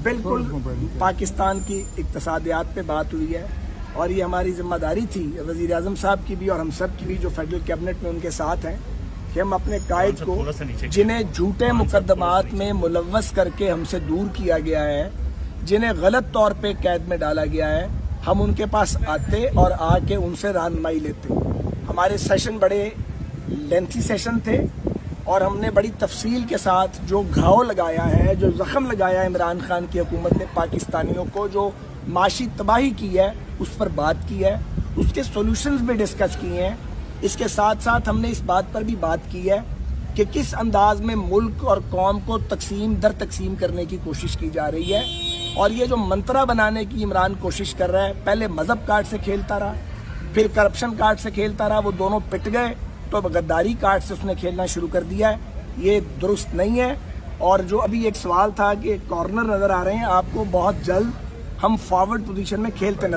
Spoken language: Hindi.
बिल्कुल पाकिस्तान की इक्तसादियात पे बात हुई है और ये हमारी जिम्मेदारी थी वज़ीर आज़म साहब की भी और हम सब की भी जो फेडरल कैबिनेट में उनके साथ हैं कि हम अपने कायद को जिन्हें झूठे मुकदमात में मुलव्वस करके हमसे दूर किया गया है, जिन्हें गलत तौर पे कैद में डाला गया है, हम उनके पास आते और आके उनसे रहनुमाई लेते। हमारे सेशन बड़े लेंथी सेशन थे और हमने बड़ी तफसील के साथ जो घाव लगाया है, जो जख्म लगाया है इमरान खान की हुकूमत ने पाकिस्तानियों को, जो माशी तबाही की है, उस पर बात की है, उसके सोल्यूशंस भी डिस्कस किए हैं। इसके साथ साथ हमने इस बात पर भी बात की है कि किस अंदाज में मुल्क और कौम को तकसीम दर तकसीम करने की कोशिश की जा रही है। और ये जो मंत्रा बनाने की इमरान कोशिश कर रहा है, पहले मजहब कार्ड से खेलता रहा, फिर करप्शन कार्ड से खेलता रहा, वो दोनों पिट गए तो गद्दारी कार्ड से उसने खेलना शुरू कर दिया है। ये दुरुस्त नहीं है। और जो अभी एक सवाल था कि कॉर्नर नजर आ रहे हैं आपको, बहुत जल्द हम फॉरवर्ड पोजीशन में खेलते नजर